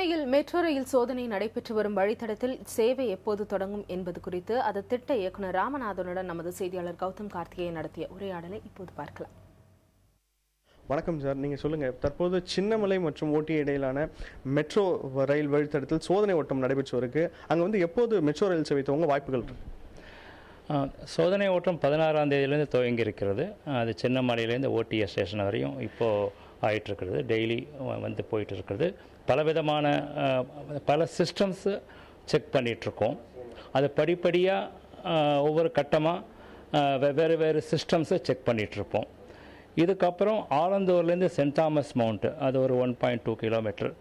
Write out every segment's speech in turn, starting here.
சென்னையில் metro rail சோதனை நடைபெற்று வரும் வழித்தடத்தில் சேவை எப்போது தொடங்கும் என்பது குறித்து அது திட்ட இயக்குநர் ராமநாதனுடன் நமது செய்தியாளர் கௌதம் கார்த்திகேயன் நடத்திய உரையாடலை இப்போது பார்க்கலாம். வணக்கம் சார், நீங்கள் சொல்லுங்கள். தற்போது சின்னமலை மற்றும் ஓட்டி இடையிலான மெட்ரோ ரயில் வழித்தடத்தில் சோதனை ஓட்டம் நடைபெற்று இருக்கு. அங்கே எப்போது மெட்ரோ ரயில் சேவை துவங்க வாய்ப்புகள் இருக்கு? சோதனை ஓட்டம் 16ஆம் தேதியிலேருந்து துவங்கி இருக்கிறது. அது சின்னமலையிலேருந்து ஓடிஎஸ் ஸ்டேஷன் வரையும் இப்போது ஆகிட்டுருக்கிறது. டெய்லி போயிட்டு இருக்கிறது. பலவிதமான பல சிஸ்டம்ஸு செக் பண்ணிகிட்ருக்கோம். அது படிப்படியாக ஒவ்வொரு கட்டமாக வேறு சிஸ்டம்ஸை செக் பண்ணிகிட்ருப்போம். இதுக்கப்புறம் ஆலந்தூர்லேருந்து சென்ட் தாமஸ் மவுண்ட்டு, அது ஒரு 1.2 கிலோமீட்டர்,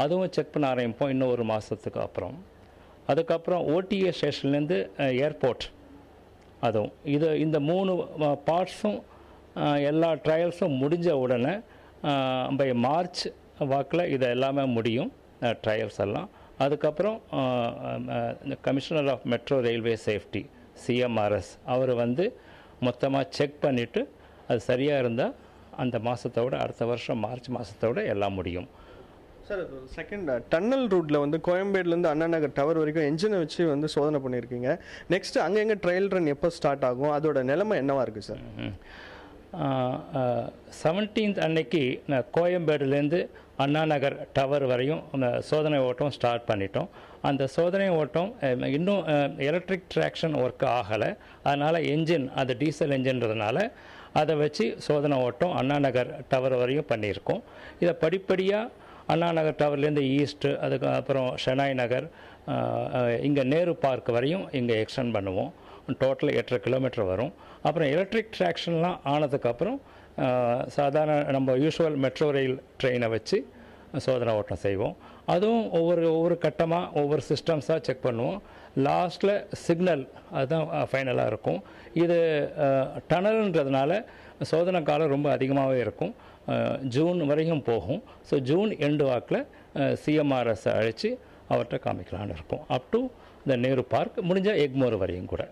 அதுவும் செக் பண்ண ஆரம்பிப்போம் இன்னும் ஒரு மாதத்துக்கு அப்புறம். அதுக்கப்புறம் ஓடிஎஸ் ஸ்டேஷன்லேருந்து ஏர்போர்ட், அதுவும் இந்த 3 பார்ட்ஸும் எல்லா ட்ரையல்ஸும் முடிஞ்ச உடனே பை மார்ச் வாக்கில் இது எல்லாமே முடியும், ட்ரையல்ஸ் எல்லாம். அதுக்கப்புறம் commissioner of metro railway safety CMRS அவர் மொத்தமாக செக் பண்ணிவிட்டு அது சரியாக இருந்தால் அந்த மாதத்தோட அடுத்த வருஷம் மார்ச் மாதத்தோட எல்லாம் முடியும். சார், செகண்ட் டன்னல் ரூட்டில் கோயம்பேடுலேருந்து அண்ணா நகர் டவர் வரைக்கும் என்ஜினை வச்சு சோதனை பண்ணியிருக்கீங்க. நெக்ஸ்ட் அங்கே எங்கே ட்ரையல் ரன் எப்போ ஸ்டார்ட் ஆகும், அதோட நிலைமை என்னவா இருக்குது சார்? 17th அன்னைக்கு கோயம்பேடுலேருந்து அண்ணா நகர் டவர் வரையும் சோதனை ஓட்டம் ஸ்டார்ட் பண்ணிட்டோம். அந்த சோதனை ஓட்டம் இன்னும் எலக்ட்ரிக் ட்ராக்ஷன் ஒர்க் ஆகலை. அதனால் என்ஜின், அது டீசல் என்ஜின்றதுனால அதை வச்சு சோதனை ஓட்டம் அண்ணா நகர் டவர் வரையும் பண்ணியிருக்கோம். இதை படிப்படியாக அண்ணா நகர் டவர்லேருந்து ஈஸ்ட்டு, அதுக்கப்புறம் ஷெனாய் நகர், இங்கே நேரு பார்க் வரையும் இங்கே எக்ஸ்டெண்ட் பண்ணுவோம். டோட்டல் 8 கிலோமீட்டர் வரும். அப்புறம் எலக்ட்ரிக் ட்ராக்ஷன்லாம் ஆனதுக்கப்புறம் சாதாரண நம்ம யூஷுவல் மெட்ரோ ரயில் ட்ரெயினை வச்சு சோதனை ஓட்டம் செய்வோம். அதுவும் ஒவ்வொரு கட்டமாக ஒவ்வொரு சிஸ்டம்ஸாக செக் பண்ணுவோம். லாஸ்ட்டில் சிக்னல், அதுதான் ஃபைனலாக இருக்கும். இது டனல்ன்றதுனால சோதனை காலம் ரொம்ப அதிகமாகவே இருக்கும். ஜூன் வரைக்கும் போகும். ஸோ ஜூன் எண்டு வாக்கில் சிஎம்ஆர்எஸ் அழைச்சி அவர்கிட்ட காமிக்கலான்னு இருக்கும். அப் டு இந்த நேரு பார்க், முடிஞ்சால் எக்மோர் வரையும் கூட.